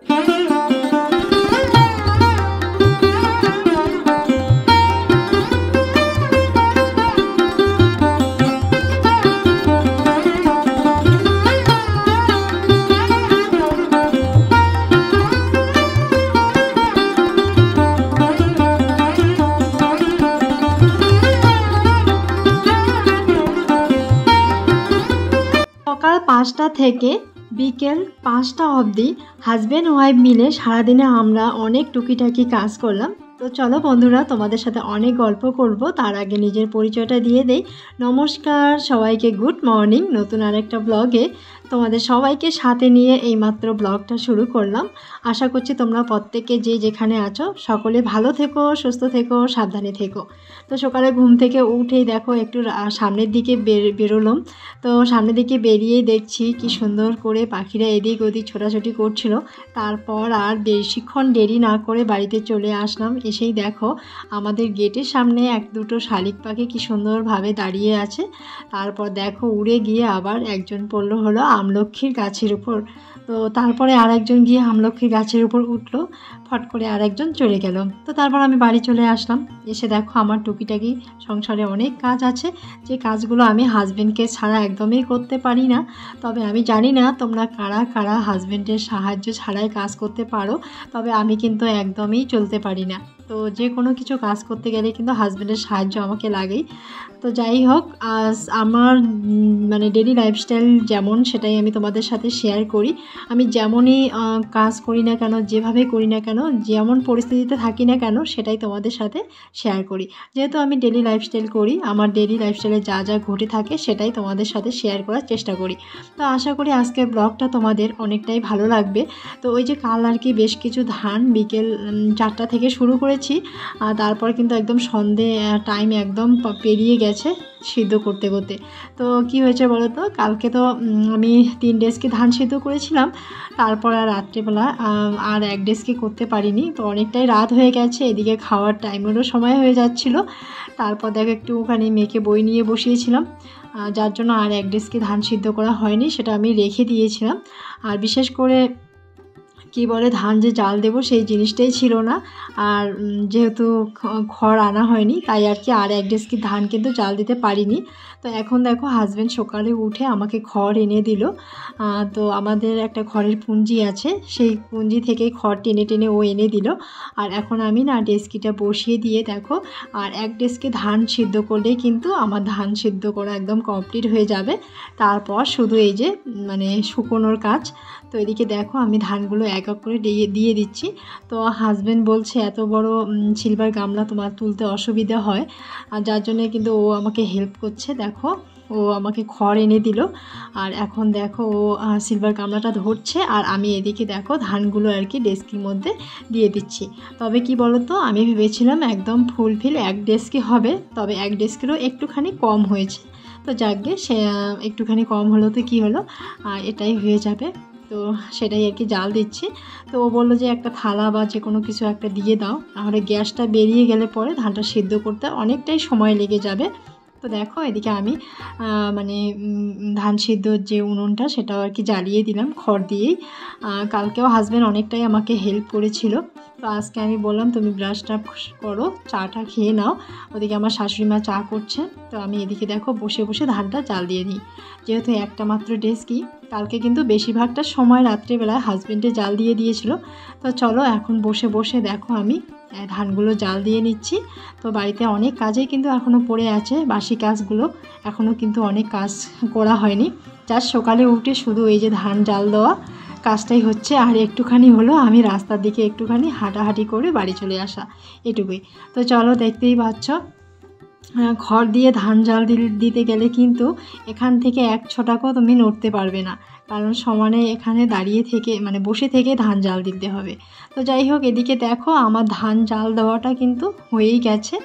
সকাল ৫টা থেকে বিকেল ৫টা অবধি হাজব্যান্ড ওয়াইফ মিলে সারাদিনে আমরা অনেক টুকিটাকি কাজ করলাম। তো চলো বন্ধুরা, তোমাদের সাথে অনেক গল্প করব, তার আগে নিজের পরিচয়টা দিয়ে দেই। নমস্কার সবাইকে, গুড মর্নিং। নতুন আরেকটা ব্লগে তোমাদের সবাইকে সাথে নিয়ে এইমাত্র ব্লগটা শুরু করলাম। আশা করছি তোমরা প্রত্যেকে যে যেখানে আছো সকলে ভালো থেকো, সুস্থ থেকো, সাবধানে থেকো। তো সকালে ঘুম থেকে উঠেই দেখো একটু সামনের দিকে বেরোলাম। তো সামনের দিকে বেরিয়েই দেখছি কি সুন্দর করে পাখিরা এদিক ওদিক ছোটাছুটি করছিল। তারপর আর বেশিক্ষণ দেরি না করে বাড়িতে চলে আসলাম। এসেই দেখো আমাদের গেটের সামনে এক দুটো শালিক পাখি কি সুন্দরভাবে দাঁড়িয়ে আছে। তারপর দেখো উড়ে গিয়ে আবার একজন পড়লো হলো আমলক্ষীর গাছের উপর। তো তারপরে আর একজন গিয়ে আমলক্ষীর গাছের উপর উঠলো, ফট করে আর একজন চলে গেল। তো তারপর আমি বাড়ি চলে আসলাম। এসে দেখো আমার টুকিটাকি সংসারে অনেক কাজ আছে, যে কাজগুলো আমি হাজব্যান্ডকে ছাড়া একদমই করতে পারি না। তবে আমি জানি না তোমরা কারা কারা হাজব্যান্ডের সাহায্য ছাড়াই কাজ করতে পারো, তবে আমি কিন্তু একদমই চলতে পারি না। তো যে কোনো কিছু কাজ করতে গেলে কিন্তু হাজব্যান্ডের সাহায্য আমাকে লাগেই। তো যাই হোক, আজ আমার মানে ডেইলি লাইফস্টাইল যেমন, সেটাই আমি তোমাদের সাথে শেয়ার করি। আমি যেমনই কাজ করি না কেন, যেভাবে করি না কেন, যেমন পরিস্থিতিতে থাকি না কেন, সেটাই তোমাদের সাথে শেয়ার করি। যেহেতু আমি ডেইলি লাইফস্টাইল করি, আমার ডেইলি লাইফস্টাইলে যা যা ঘটে থাকে সেটাই তোমাদের সাথে শেয়ার করার চেষ্টা করি। তো আশা করি আজকের ব্লগটা তোমাদের অনেকটাই ভালো লাগবে। তো ওই যে কাল আর কি বেশ কিছু ধান বিকেল 4টা থেকে শুরু করেছি, তারপর কিন্তু একদম সন্ধে টাইম একদম পেরিয়ে গেছে সিদ্ধ করতে করতে। তো কি হয়েছে বলো তো, কালকে তো আমি 3 ডেস্কে ধান সিদ্ধ করেছিলাম। তারপর আর রাত্রেবেলা আর 1 ডেস্কে করতে পারিনি। তো অনেকটাই রাত হয়ে গেছে, এদিকে খাওয়ার টাইমেরও সময় হয়ে যাচ্ছিল। তারপর দেখো একটুখানি মেয়েকে বই নিয়ে বসিয়েছিলাম, যার জন্য আর 1 ডেস্কে ধান সিদ্ধ করা হয়নি, সেটা আমি রেখে দিয়েছিলাম। আর বিশেষ করে কি বলে ধান যে জাল দেবো সেই জিনিসটাই ছিল না। আর যেহেতু খড় আনা হয়নি, তাই আর কি আর 1 ডেস্কি ধান কিন্তু জাল দিতে পারিনি। তো এখন দেখো হাজব্যান্ড সকালে উঠে আমাকে খড় এনে দিল। তো আমাদের একটা খড়ের পুঁজি আছে, সেই পুঁজি থেকে খড় টেনে টেনে ও এনে দিল। আর এখন আমি না ডেস্কিটা বসিয়ে দিয়ে দেখো আর 1 ডেস্কে ধান সিদ্ধ করলেই কিন্তু আমার ধান সিদ্ধ করা একদম কমপ্লিট হয়ে যাবে। তারপর শুধু এই যে মানে শুকোনোর কাজ। তো এদিকে দেখো আমি ধানগুলো এক এক করে দিয়ে দিচ্ছি। তো হাজব্যান্ড বলছে এত বড় সিলভার গামলা তোমার তুলতে অসুবিধা হয়, আর যার জন্য কিন্তু ও আমাকে হেল্প করছে। দেখো ও আমাকে খড় এনে দিল, আর এখন দেখো ও সিলভার গামলাটা ধরছে, আর আমি এদিকে দেখো ধানগুলো আর কি ডেস্কির মধ্যে দিয়ে দিচ্ছি। তবে কি বলো তো, আমি ভেবেছিলাম একদম ফুলফিল 1 ডেস্কি হবে, তবে 1 ডেস্কিরও একটুখানি কম হয়েছে। তো যাকগে, সে একটুখানি কম হলো তো কি হলো, এটাই হয়ে যাবে। তো সেটাই আর কি জাল দিচ্ছি। তো ও বললো যে একটা থালা বা যে কোনো কিছু একটা দিয়ে দাও, তাহলে গ্যাসটা বেরিয়ে গেলে পরে ধানটা সিদ্ধ করতে অনেকটাই সময় লেগে যাবে। তো দেখো এদিকে আমি মানে ধান সিদ্ধর যে উনুনটা সেটাও আর কি জ্বালিয়ে দিলাম খড় দিয়েই। কালকেও হাজব্যান্ড অনেকটাই আমাকে হেল্প করেছিল। তো আজকে আমি বললাম তুমি ব্রাশটা করো, চাটা খেয়ে নাও। ওদিকে আমার শাশুড়ি মা চা করছে, তো আমি এদিকে দেখো বসে বসে ধানটা জাল দিয়ে নিই। যেহেতু একটা মাত্র ডেস্কি, কালকে কিন্তু বেশিরভাগটা সময় রাত্রেবেলায় হাজব্যান্ডে জাল দিয়ে দিয়েছিল। তো চলো এখন বসে বসে দেখো আমি ধানগুলো জাল দিয়ে নিচ্ছি। তো বাড়িতে অনেক কাজেই কিন্তু এখনও পড়ে আছে, বাসি কাজগুলো এখনও কিন্তু অনেক কাজ করা হয়নি। যার সকালে উঠে শুধু এই যে ধান জাল দেওয়া কাজটাই হচ্ছে, আর একটুখানি হলো আমি রাস্তার দিকে একটুখানি হাঁটাহাঁটি করে বাড়ি চলে আসা, এটুকুই। তো চলো দেখতেই পাচ্ছ খড় দিয়ে ধান জাল দিতে গেলে কিন্তু এখান থেকে 1 ছোটাকেও তুমি নড়তে পারবে না, কারণ সমানে এখানে দাঁড়িয়ে থেকে মানে বসে থেকে ধান জাল দিতে হবে। তো যাই হোক, এদিকে দেখো আমার ধান জাল দেওয়াটা কিন্তু হয়েই গেছে।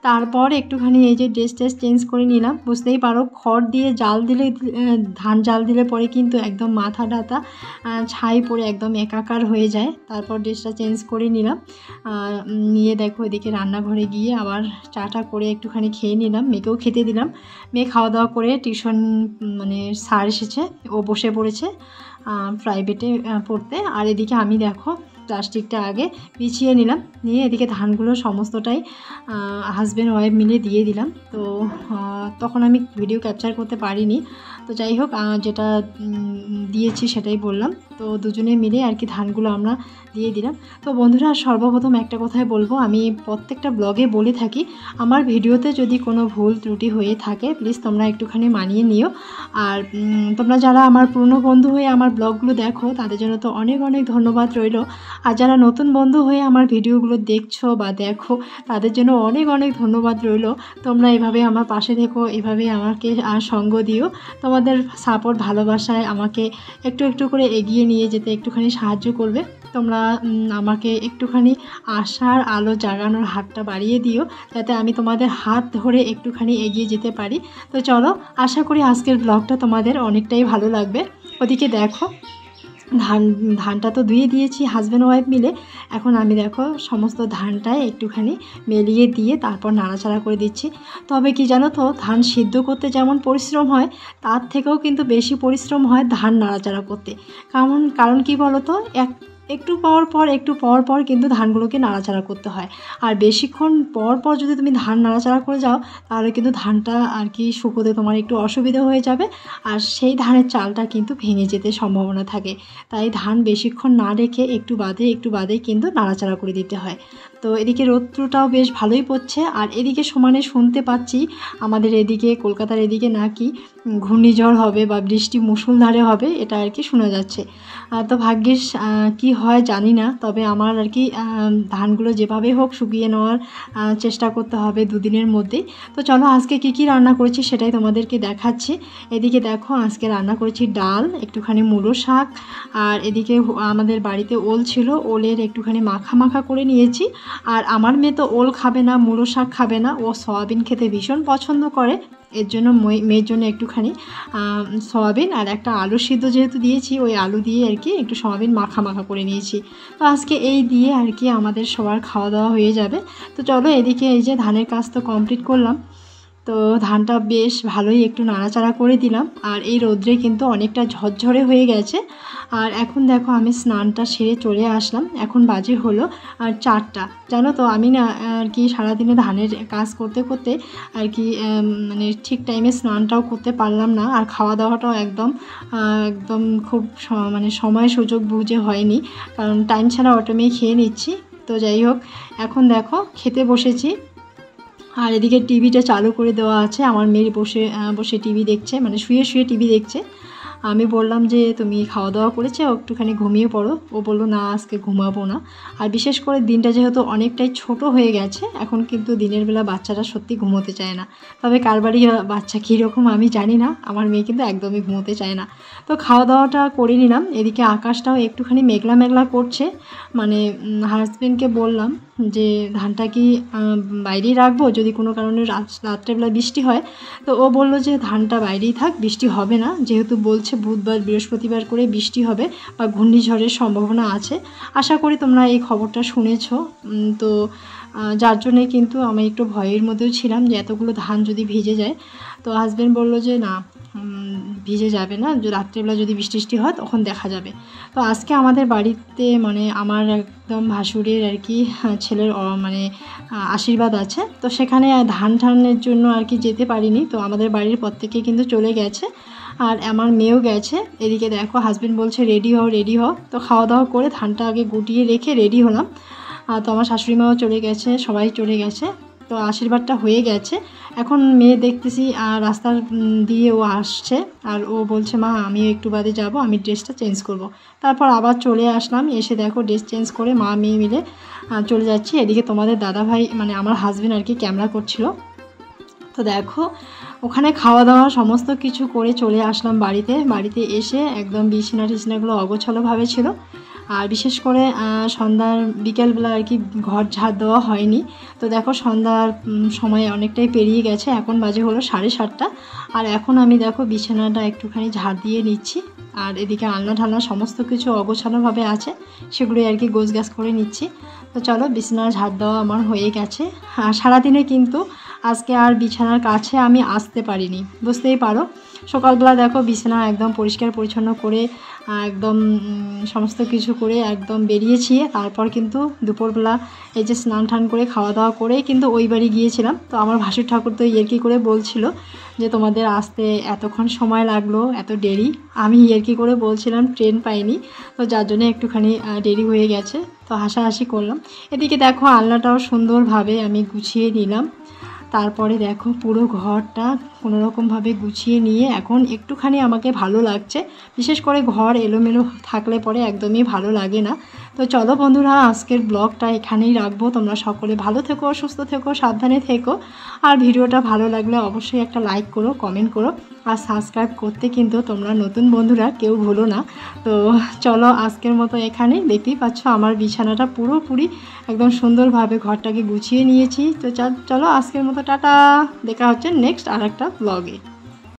তারপর একটুখানি এই যে ড্রেস চেঞ্জ করে নিলাম। বুঝতেই পারো খড় দিয়ে জাল দিলে, ধান জাল দিলে পরে কিন্তু একদম মাথা ডাতা ছাই পড়ে একদম একাকার হয়ে যায়। তারপর ড্রেসটা চেঞ্জ করে নিলাম, নিয়ে দেখো এদিকে রান্নাঘরে গিয়ে আবার চাটা করে একটুখানি খেয়ে নিলাম, মেয়েকেও খেতে দিলাম। মেয়ে খাওয়া দাওয়া করে টিউশন মানে স্যার এসেছে, ও বসে পড়েছে প্রাইভেটে পড়তে। আর এদিকে আমি দেখো প্লাস্টিকটা আগে বিছিয়ে নিলাম, নিয়ে এদিকে ধানগুলো সমস্তটাই হাজব্যান্ড ওয়াইফ মিলে দিয়ে দিলাম। তো তখন আমি ভিডিও ক্যাপচার করতে পারিনি, তো যাই হোক যেটা দিয়েছি সেটাই বললাম। তো দুজনে মিলে আর কি ধানগুলো আমরা দিয়ে দিলাম। তো বন্ধুরা সর্বপ্রথম একটা কথাই বলবো, আমি প্রত্যেকটা ব্লগে বলে থাকি আমার ভিডিওতে যদি কোনো ভুল ত্রুটি হয়ে থাকে প্লিজ তোমরা একটুখানি মানিয়ে নিও। আর তোমরা যারা আমার পুরনো বন্ধু হয়ে আমার ব্লগগুলো দেখো তাদের জন্য তো অনেক অনেক ধন্যবাদ রইল। আর যারা নতুন বন্ধু হয়ে আমার ভিডিওগুলো দেখছো বা দেখো তাদের জন্য অনেক অনেক ধন্যবাদ রইল। তোমরা এভাবে আমার পাশে থেকো, এভাবে আমাকে সঙ্গ দিও। তোমাদের সাপোর্ট ভালোবাসায় আমাকে একটু একটু করে এগিয়ে নিয়ে যেতে একটুখানি সাহায্য করবে। তোমরা আমাকে একটুখানি আশার আলো জাগানোর হাতটা বাড়িয়ে দিও, যাতে আমি তোমাদের হাত ধরে একটুখানি এগিয়ে যেতে পারি। তো চলো, আশা করি আজকের ব্লগটা তোমাদের অনেকটাই ভালো লাগবে। ওদিকে দেখো ধানটা তো ধুয়ে দিয়েছি হাজব্যান্ড ওয়াইফ মিলে। এখন আমি দেখো সমস্ত ধানটাই একটুখানি মেলিয়ে দিয়ে তারপর নাড়াচাড়া করে দিচ্ছি। তবে কি জানো তো, ধান সিদ্ধ করতে যেমন পরিশ্রম হয় তার থেকেও কিন্তু বেশি পরিশ্রম হয় ধান নাড়াচাড়া করতে। কারণ কি বলো তো, একটু পর পর কিন্তু ধানগুলোকে নাড়াচাড়া করতে হয়। আর বেশিক্ষণ পর যদি তুমি ধান নাড়াচাড়া করে যাও তাহলে কিন্তু ধানটা আর কি শুকোতে তোমার একটু অসুবিধা হয়ে যাবে, আর সেই ধানের চালটা কিন্তু ভেঙে যেতে সম্ভাবনা থাকে। তাই ধান বেশিক্ষণ না রেখে একটু বাদে কিন্তু নাড়াচাড়া করে দিতে হয়। তো এদিকে রৌদ্রটাও বেশ ভালোই পড়ছে, আর এদিকে সমানে শুনতে পাচ্ছি আমাদের এদিকে কলকাতার এদিকে নাকি ঘূর্ণিঝড় হবে বা বৃষ্টি মুষলধারে হবে, এটা আর কি শোনা যাচ্ছে। তো ভাগ্যিস কি হয় জানি না, তবে আমার আর কি ধানগুলো যেভাবে হোক শুকিয়ে নেওয়ার চেষ্টা করতে হবে দুদিনের মধ্যেই। তো চলো আজকে কি রান্না করেছি সেটাই তোমাদেরকে দেখাচ্ছি। এদিকে দেখো আজকে রান্না করেছি ডাল, একটুখানি মূলো শাক, আর এদিকে আমাদের বাড়িতে ওল ছিল, ওলের একটুখানি মাখা করে নিয়েছি। আর আমার মেয়ে তো ওল খাবে না, মূলো শাক খাবে না, ও সয়াবিন খেতে ভীষণ পছন্দ করে। এর জন্য মেয়ের জন্য একটুখানি সয়াবিন আর একটা আলু সিদ্ধ যেহেতু দিয়েছি, ওই আলু দিয়ে আর কি একটু সয়াবিন মাখা করে নিয়েছি। তো আজকে এই দিয়ে আর কি আমাদের সবার খাওয়া দাওয়া হয়ে যাবে। তো চলো এদিকে এই যে ধানের কাজ তো কমপ্লিট করলাম। তো ধানটা বেশ ভালোই একটু নাড়াচাড়া করে দিলাম, আর এই রোদ্রে কিন্তু অনেকটা ঝরঝরে হয়ে গেছে। আর এখন দেখো আমি স্নানটা সেরে চলে আসলাম, এখন বাজে হলো আর 4টা। জানো তো আমি না আর কি সারাদিনে ধানের কাজ করতে আর কি মানে ঠিক টাইমে স্নানটাও করতে পারলাম না, আর খাওয়া দাওয়াটাও একদম খুব মানে সময় সুযোগ বুঝে হয়নি, কারণ টাইম ছাড়া অটোমেটিক খেয়ে নিচ্ছি। তো যাই হোক এখন দেখো খেতে বসেছি, আর এদিকে টিভিটা চালু করে দেওয়া আছে। আমার মেয়ে বসে টিভি দেখছে, মানে শুয়ে টিভি দেখছে। আমি বললাম যে তুমি খাওয়া দাওয়া করেছো, একটুখানি ঘুমিয়ে পড়ো। ও বললো না আজকে ঘুমাবো না। আর বিশেষ করে দিনটা যেহেতু অনেকটাই ছোট হয়ে গেছে, এখন কিন্তু দিনের বেলা বাচ্চারা সত্যি ঘুমোতে চায় না। তবে কার বাড়ি বাচ্চা কীরকম আমি জানি না, আমার মেয়ে কিন্তু একদমই ঘুমোতে চায় না। তো খাওয়া দাওয়াটা করে নিলাম। এদিকে আকাশটাও একটুখানি মেঘলা করছে, মানে হাজব্যান্ডকে বললাম যে ধানটা কি বাইরেই রাখবো যদি কোনো কারণে রাত্রেবেলা বৃষ্টি হয়। তো ও বললো যে ধানটা বাইরেই থাক, বৃষ্টি হবে না, যেহেতু বলছে বুধবার বৃহস্পতিবার করে বৃষ্টি হবে বা ঘূর্ণিঝড়ের সম্ভাবনা আছে। আশা করি তোমরা এই খবরটা শুনেছো। তো যার জন্যে কিন্তু আমি একটু ভয়ের মধ্যেও ছিলাম যে এতগুলো ধান যদি ভিজে যায়। তো হাজব্যান্ড বললো যে না ভিজে যাবে না, রাত্রেবেলা যদি বৃষ্টি হয় তখন দেখা যাবে। তো আজকে আমাদের বাড়িতে মানে আমার একদম ভাসুরের আর কি ছেলের মানে আশীর্বাদ আছে, তো সেখানে ধানের জন্য আর কি যেতে পারিনি। তো আমাদের বাড়ির প্রত্যেকে কিন্তু চলে গেছে, আর আমার মেয়েও গেছে। এদিকে দেখো হাজব্যান্ড বলছে রেডি হও। তো খাওয়া দাওয়া করে ধানটা আগে গুটিয়ে রেখে রেডি হলাম। তো আমার শাশুড়ি মাও চলে গেছে, সবাই চলে গেছে। তো আশীর্বাদটা হয়ে গেছে। এখন মেয়ে দেখতেছি রাস্তা দিয়ে ও আসছে, আর ও বলছে মা আমিও একটু বাদে যাব, আমি ড্রেসটা চেঞ্জ করব। তারপর আবার চলে আসলাম, এসে দেখো ড্রেস চেঞ্জ করে মা মেয়ে মিলে চলে যাচ্ছি। এদিকে তোমাদের দাদাভাই মানে আমার হাজব্যান্ড আর কি ক্যামেরা করছিল। তো দেখো ওখানে খাওয়া দাওয়া সমস্ত কিছু করে চলে আসলাম বাড়িতে এসে একদম বিছানাগুলো অগোছালোভাবে ছিল। আর বিশেষ করে সন্ধ্যার বিকেলবেলা আর কি ঘর ঝাড় দেওয়া হয়নি। তো দেখো সন্ধ্যার সময় অনেকটাই পেরিয়ে গেছে, এখন বাজে হলো 7:30। আর এখন আমি দেখো বিছানাটা একটুখানি ঝাড় দিয়ে নিচ্ছি। আর এদিকে আলনা ঢালনা সমস্ত কিছু অগোছালোভাবে আছে, সেগুলোই আর কি গোছগাছ করে নিচ্ছি। তো চলো বিছানার ঝাড় দেওয়া আমার হয়ে গেছে। আর সারাদিনে কিন্তু আজকে আর বিছানার কাছে আমি আসতে পারিনি, বুঝতেই পারো। সকালবেলা দেখো বিছানা একদম পরিষ্কার পরিচ্ছন্ন করে একদম সমস্ত কিছু করে একদম বেরিয়েছি। তারপর কিন্তু দুপুরবেলা এই যে স্নান টান করে খাওয়া দাওয়া করে কিন্তু ওই বাড়ি গিয়েছিলাম। তো আমার ভাসুর ঠাকুর তো ইয়ার্কি করে বলছিল যে তোমাদের আসতে এতক্ষণ সময় লাগলো, এত দেরি। আমি ইয়ার্কি করে বলছিলাম ট্রেন পাইনি, তো যার জন্য একটুখানি দেরি হয়ে গেছে। তো হাসাহাসি করলাম। এদিকে দেখো আলনাটাও সুন্দরভাবে আমি গুছিয়ে নিলাম। তারপরে দেখো পুরো ঘরটা কোনোরকমভাবে গুছিয়ে নিয়ে এখন একটুখানি আমাকে ভালো লাগছে। বিশেষ করে ঘর এলোমেলো থাকলে পরে একদমই ভালো লাগে না। তো চলো বন্ধুরা, আজকের ব্লগটা এখানেই রাখবো। তোমরা সকলে ভালো থেকো, সুস্থ থেকো, সাবধানে থেকো। আর ভিডিওটা ভালো লাগলে অবশ্যই একটা লাইক করো, কমেন্ট করো, আর সাবস্ক্রাইব করতে কিন্তু তোমরা নতুন বন্ধুরা কেউ ভুলো না। তো চলো আজকের মতো এখানে, দেখতেই পাচ্ছ আমার বিছানাটা পুরোপুরি একদম সুন্দরভাবে ঘরটাকে গুছিয়ে নিয়েছি। তো চলো আজকের মতো টাটা, দেখা হচ্ছে নেক্সট আর একটা ব্লগে।